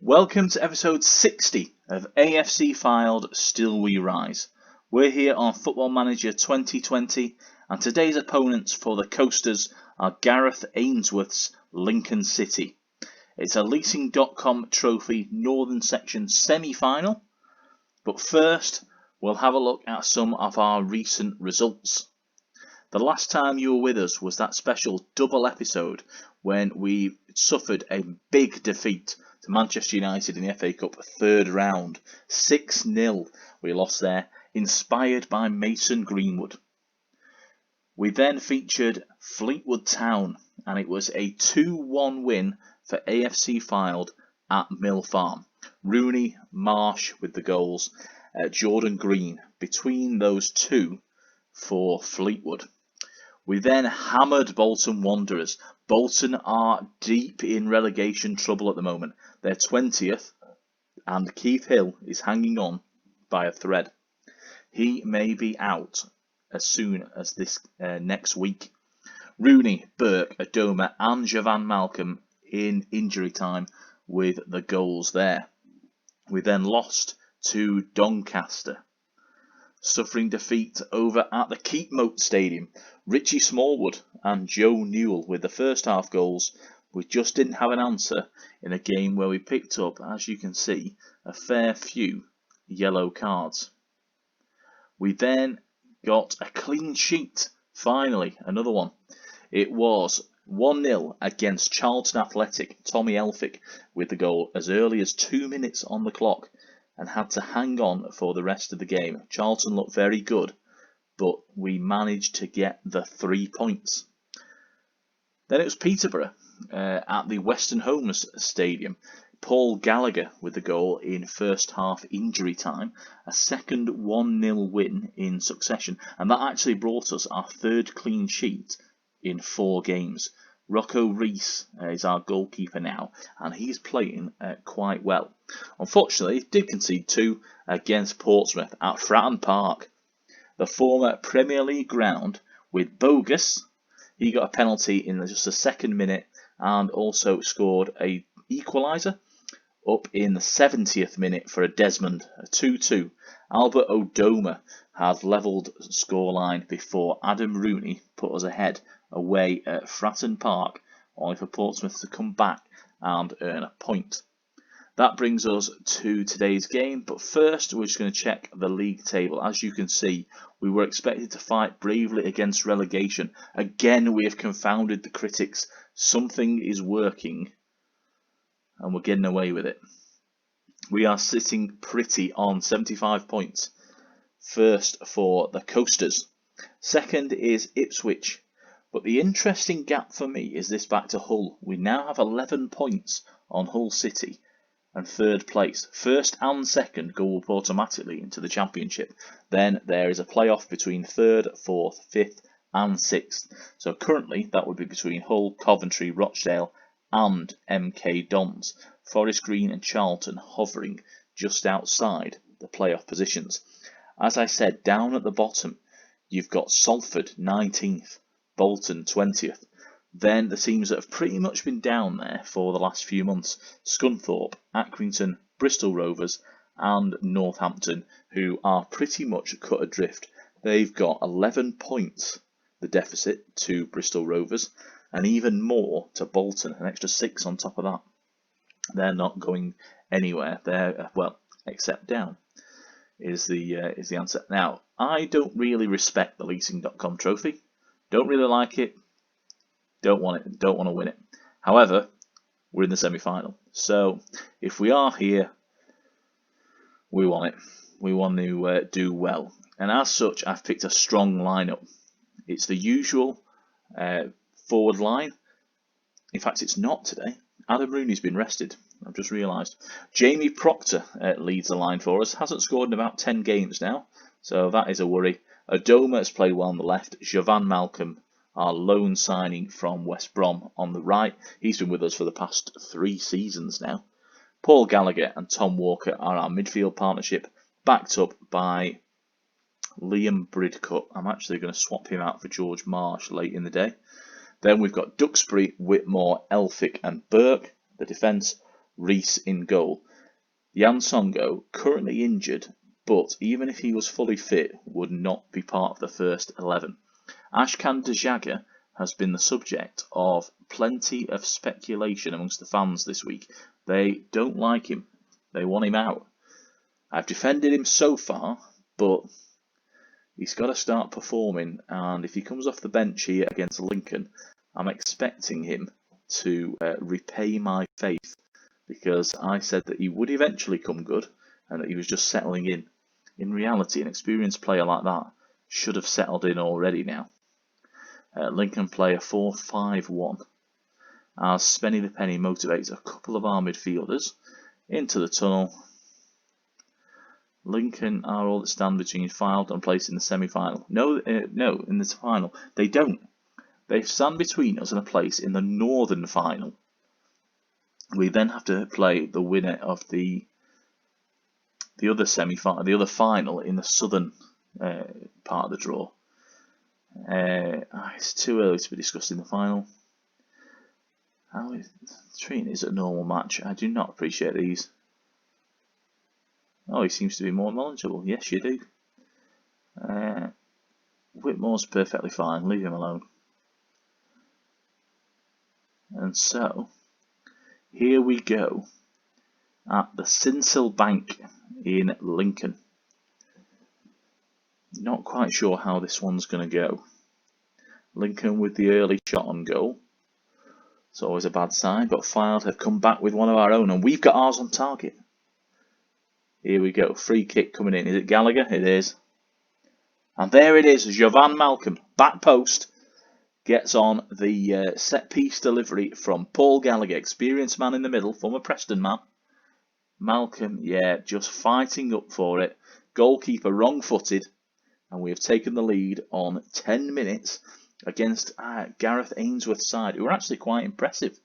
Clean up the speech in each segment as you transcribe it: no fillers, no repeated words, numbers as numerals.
Welcome to episode 60 of AFC Fylde Still We Rise. We're here on Football Manager 2020 and today's opponents for the Coasters are Gareth Ainsworth's Lincoln City. It's a Leasing.com Trophy Northern Section semi-final, but first we'll have a look at some of our recent results. The last time you were with us was that special double episode when we suffered a big defeat to Manchester United in the FA Cup third round. 6-0 we lost there, inspired by Mason Greenwood. We then featured Fleetwood Town and it was a 2-1 win for AFC Fylde at Mill Farm. Rooney, Marsh with the goals, Jordan Green between those two for Fleetwood. We then hammered Bolton Wanderers. Bolton are deep in relegation trouble at the moment. They're 20th and Keith Hill is hanging on by a thread. He may be out as soon as this next week. Rooney, Burke, Adoma and Javan Malcolm in injury time with the goals there. We then lost to Doncaster, suffering defeat over at the Keepmoat Stadium. Richie Smallwood and Joe Newell with the first half goals. We just didn't have an answer in a game where we picked up, as you can see, a fair few yellow cards. We then got a clean sheet, finally, another one. It was 1-0 against Charlton Athletic. Tommy Elphick with the goal as early as 2 minutes on the clock and had to hang on for the rest of the game. Charlton looked very good, but we managed to get the 3 points. Then it was Peterborough at the Western Homes Stadium. Paul Gallagher with the goal in first half injury time. A second 1-0 win in succession. And that actually brought us our third clean sheet in 4 games. Rocco Rees is our goalkeeper now, and he's playing quite well. Unfortunately, did concede 2 against Portsmouth at Fratton Park, the former Premier League ground, with Bogus. He got a penalty in just the second minute and also scored a equaliser up in the 70th minute for a Desmond, a 2-2. Albert Odoma has levelled scoreline before Adam Rooney put us ahead away at Fratton Park, only for Portsmouth to come back and earn a point. That brings us to today's game, but first we're just going to check the league table. As you can see, we were expected to fight bravely against relegation. Again, we have confounded the critics. Something is working and we're getting away with it. We are sitting pretty on 75 points. First for the Coasters. Second is Ipswich. But the interesting gap for me is this back to Hull. We now have 11 points on Hull City and third place. First and second go up automatically into the Championship. Then there is a playoff between third, fourth, fifth and sixth. So currently that would be between Hull, Coventry, Rochdale and MK Dons. Forest Green and Charlton hovering just outside the playoff positions. As I said, down at the bottom you've got Salford 19th, Bolton 20th. Then the teams that have pretty much been down there for the last few months: Scunthorpe, Accrington, Bristol Rovers and Northampton, who are pretty much cut adrift. They've got 11 points, the deficit, to Bristol Rovers, and even more to Bolton, an extra 6 on top of that. They're not going anywhere. They're, well, except down is the answer. Now, I don't really respect the Leasing.com Trophy. Don't really like it. Don't want it. Don't want to win it. However, we're in the semi-final. So if we are here, we want it. We want to do well. And as such, I've picked a strong lineup. It's the usual forward line. In fact, it's not today. Adam Rooney's been rested. I've just realised. Jamie Proctor leads the line for us. Hasn't scored in about 10 games now. So that is a worry. Adoma has played well on the left. Javan Malcolm, our loan signing from West Brom, on the right. He's been with us for the past 3 seasons now. Paul Gallagher and Tom Walker are our midfield partnership, backed up by Liam Bridcut. I'm actually going to swap him out for George Marsh late in the day. Then we've got Duxbury, Whitmore, Elphick and Burke. The defence, Reese in goal. Jan Songo, currently injured, but even if he was fully fit, would not be part of the first 11. Ashkan Dejaga has been the subject of plenty of speculation amongst the fans this week. They don't like him. They want him out. I've defended him so far, but he's got to start performing, and if he comes off the bench here against Lincoln, I'm expecting him to repay my faith, because I said that he would eventually come good and that he was just settling in. In reality, an experienced player like that should have settled in already now. Lincoln play a 4-5-1 as Spenny the Penny motivates a couple of our midfielders into the tunnel. Lincoln are all that stand between Fylde and place in the semi-final. No, in the final. They don't. They stand between us and a place in the northern final. We then have to play the winner of the other semi-final, the other final in the southern part of the draw. It's too early to be discussing the final. How is treating is a normal match? I do not appreciate these. Oh, he seems to be more knowledgeable. Yes, you do. Whitmore's perfectly fine. Leave him alone. And so, here we go at the Sincil Bank in Lincoln. Not quite sure how this one's going to go. Lincoln with the early shot on goal. It's always a bad sign, but Fylde have come back with one of our own, and we've got ours on target. Here we go, free kick coming in. Is it Gallagher? It is. And there it is, Jovan Malcolm, back post, gets on the set piece delivery from Paul Gallagher, experienced man in the middle, former Preston man. Malcolm, yeah, just fighting up for it. Goalkeeper wrong-footed, and we have taken the lead on 10 minutes against Gareth Ainsworth's side, who are actually quite impressive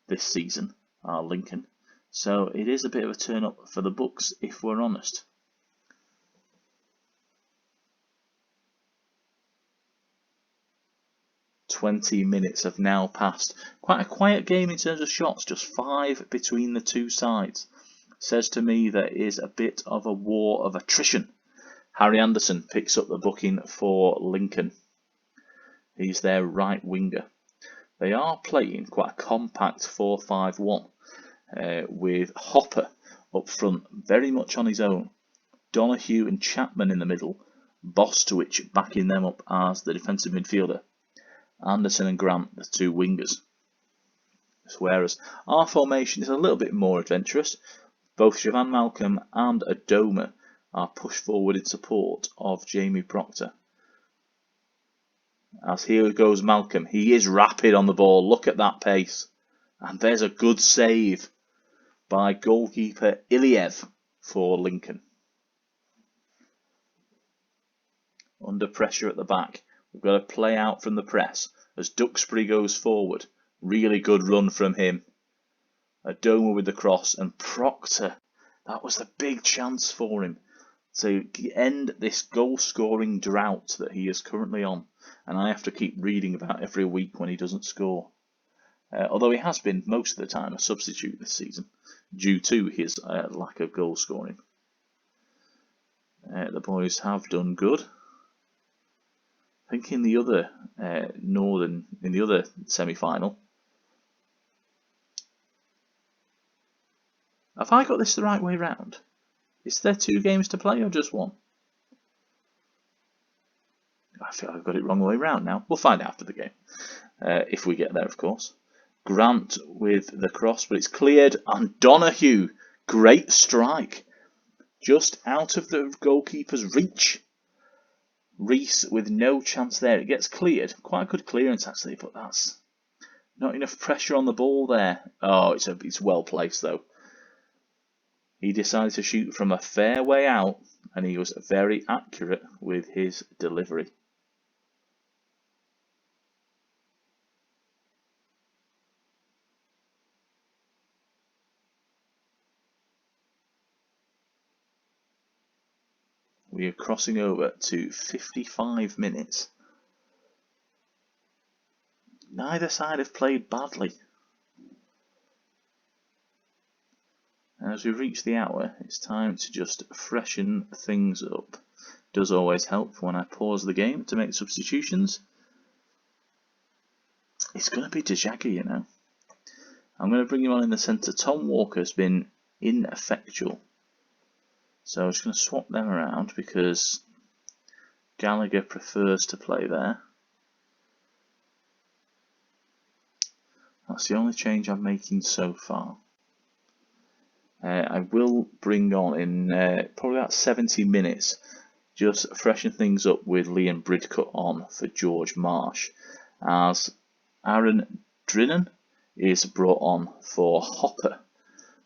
this season, Lincoln. So it is a bit of a turn up for the books, if we're honest. "20 minutes have now passed. Quite a quiet game in terms of shots, just 5 between the two sides. Says to me there is a bit of a war of attrition. Harry Anderson picks up the booking for Lincoln. He's their right winger. They are playing quite a compact 4-5-1 with Hopper up front, very much on his own. Donoghue and Chapman in the middle. Bostowich backing them up as the defensive midfielder. Anderson and Grant, the two wingers. Whereas our formation is a little bit more adventurous. Both Jovan Malcolm and Adoma are pushed forward in support of Jamie Proctor. As here goes Malcolm. He is rapid on the ball. Look at that pace. And there's a good save by goalkeeper Iliev for Lincoln. Under pressure at the back. We've got to play out from the press as Duxbury goes forward. Really good run from him. Adoma with the cross, and Proctor. That was the big chance for him to end this goal-scoring drought that he is currently on. And I have to keep reading about every week when he doesn't score. Although he has been most of the time a substitute this season due to his lack of goal-scoring. The boys have done good. I think in the other semi-final. Have I got this the right way round? Is there 2 games to play or just 1? I feel I've got it wrong way round now. We'll find out after the game. If we get there, of course. Grant with the cross, but it's cleared. And Donoghue, great strike. Just out of the goalkeeper's reach. Reese with no chance there. It gets cleared. Quite a good clearance actually, but that's not enough pressure on the ball there. Oh, it's well placed though. He decided to shoot from a fair way out, and he was very accurate with his delivery. We are crossing over to 55 minutes. Neither side have played badly. And as we reach the hour, it's time to just freshen things up. Does always help when I pause the game to make substitutions. It's going to be Dejagger, you know. I'm going to bring him on in the centre. Tom Walker's been ineffectual. So I'm just going to swap them around because Gallagher prefers to play there. That's the only change I'm making so far. I will bring on in probably about 70 minutes, just freshen things up with Liam Bridcut on for George Marsh, as Aaron Drinan is brought on for Hopper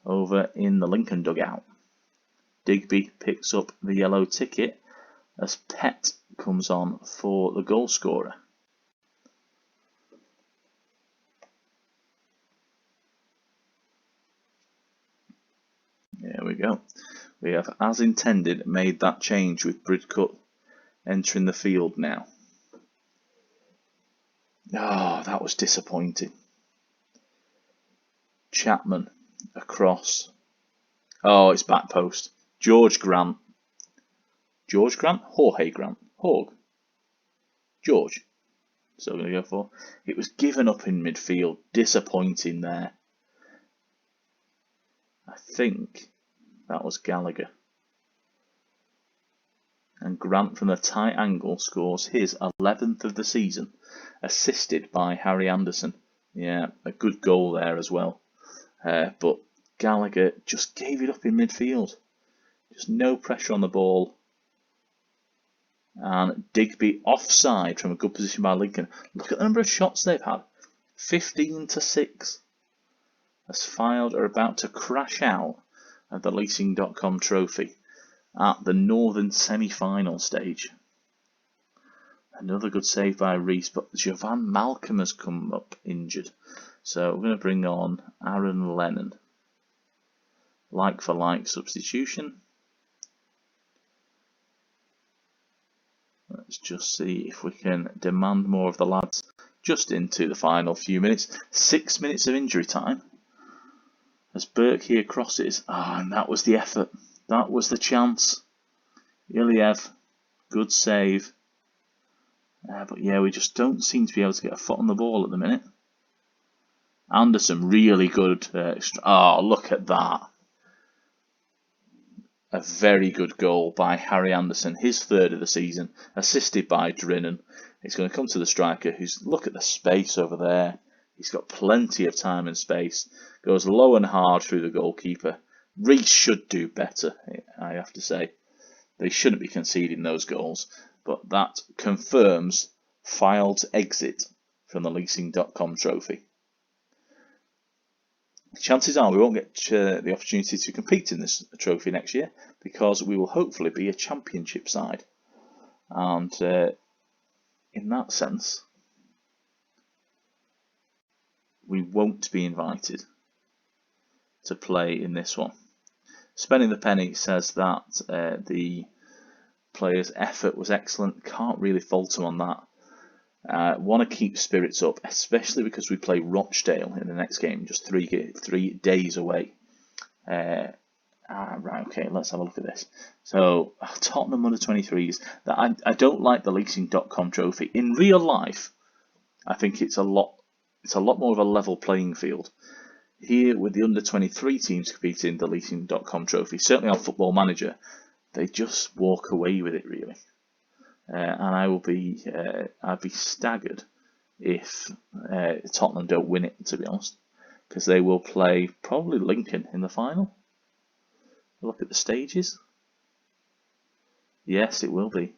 over in the Lincoln dugout. Digby picks up the yellow ticket as Pett comes on for the goal scorer. There we go. We have, as intended, made that change with Bridcut entering the field now. Oh, that was disappointing. Chapman across. Oh, it's back post. George Grant. George Grant? Jorge Grant. Hog. George. So I'm going to go for. It was given up in midfield. Disappointing there. I think that was Gallagher. And Grant from the tight angle scores his 11th of the season, assisted by Harry Anderson. Yeah, a good goal there as well. But Gallagher just gave it up in midfield. Just no pressure on the ball. And Digby offside from a good position by Lincoln. Look at the number of shots they've had. 15-6. As Fylde are about to crash out of the Leasing.com trophy at the Northern semi-final stage. Another good save by Reese, but Jovan Malcolm has come up injured. So we're going to bring on Aaron Lennon. Like for like substitution. Let's just see if we can demand more of the lads just into the final few minutes. 6 minutes of injury time. As Burke here crosses. And that was the effort. That was the chance. Iliev, good save. But yeah, we just don't seem to be able to get a foot on the ball at the minute. Anderson, really good. Oh, look at that. A very good goal by Harry Anderson, his third of the season, assisted by Drinan. It's going to come to the striker, who's, look at the space over there. He's got plenty of time and space. Goes low and hard through the goalkeeper. Reese should do better, I have to say. They shouldn't be conceding those goals. But that confirms Fylde's exit from the Leasing.com trophy. Chances are we won't get the opportunity to compete in this trophy next year because we will hopefully be a championship side. And in that sense, we won't be invited to play in this one. Spending the Penny says that the players' effort was excellent. Can't really fault them on that. Want to keep spirits up, especially because we play Rochdale in the next game, just 3 days away. Right, okay, let's have a look at this. So, Tottenham under-23s. I don't like the Leasing.com trophy. In real life, I think it's a lot more of a level playing field. Here, with the under-23 teams competing in the Leasing.com trophy, certainly on Football Manager, they just walk away with it, really. And I'd be staggered if Tottenham don't win it, to be honest, because they will play probably Lincoln in the final. Look at the stages. Yes, it will be.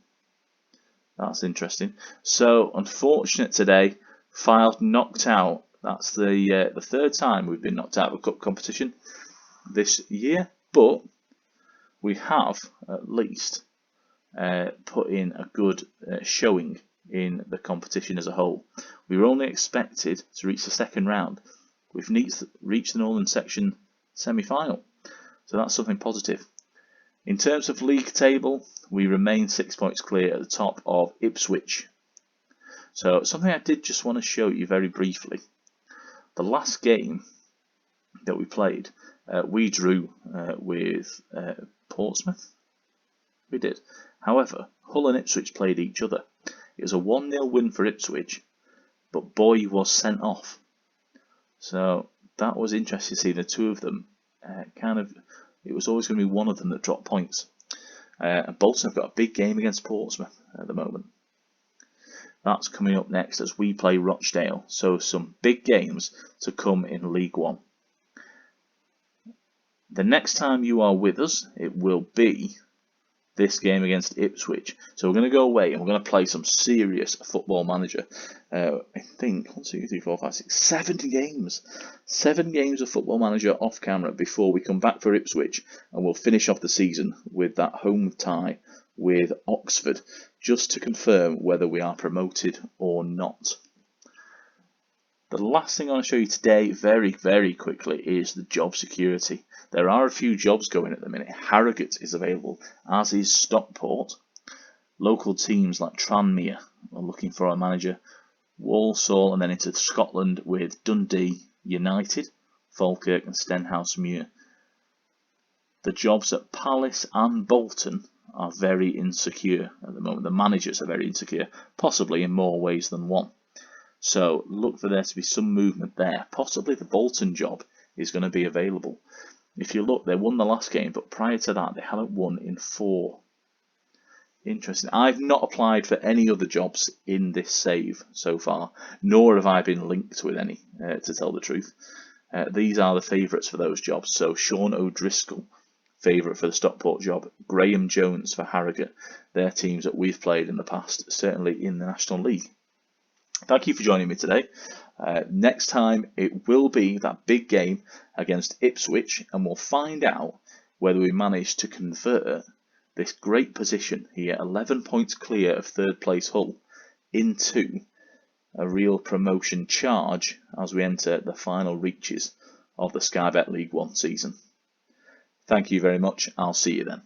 That's interesting. So, unfortunate today, Fylde knocked out. That's the third time we've been knocked out of a cup competition this year, but we have at least put in a good showing in the competition as a whole. We were only expected to reach the second round. We've reached the Northern Section semi-final, so that's something positive. In terms of league table, we remain 6 points clear at the top of Ipswich. So something I did just want to show you very briefly. The last game that we played, We drew with Portsmouth. We did. However, Hull and Ipswich played each other. It was a 1-0 win for Ipswich, but Boy was sent off. So that was interesting to see the two of them it was always going to be one of them that dropped points. And Bolton have got a big game against Portsmouth at the moment. That's coming up next as we play Rochdale. So some big games to come in League One. The next time you are with us, it will be this game against Ipswich. So we're going to go away and we're going to play some serious Football Manager. I think 1, 2, 3, 4, 5, 6, 7 games. 7 games of Football Manager off camera before we come back for Ipswich, and we'll finish off the season with that home tie with Oxford, just to confirm whether we are promoted or not. The last thing I want to show you today, very, very quickly, is the job security. There are a few jobs going at the minute. Harrogate is available, as is Stockport. Local teams like Tranmere are looking for a manager. Walsall, and then into Scotland with Dundee United, Falkirk and Stenhousemuir. The jobs at Palace and Bolton are very insecure at the moment. The managers are very insecure, possibly in more ways than one. So look for there to be some movement there. Possibly the Bolton job is going to be available. If you look, they won the last game, but prior to that, they haven't won in 4. Interesting. I've not applied for any other jobs in this save so far, nor have I been linked with any, to tell the truth. These are the favourites for those jobs. So Sean O'Driscoll, favourite for the Stockport job. Graham Jones for Harrogate. They're teams that we've played in the past, certainly in the National League. Thank you for joining me today. Next time it will be that big game against Ipswich, and we'll find out whether we manage to convert this great position here, 11 points clear of third place Hull, into a real promotion charge as we enter the final reaches of the Sky Bet League One season. Thank you very much. I'll see you then.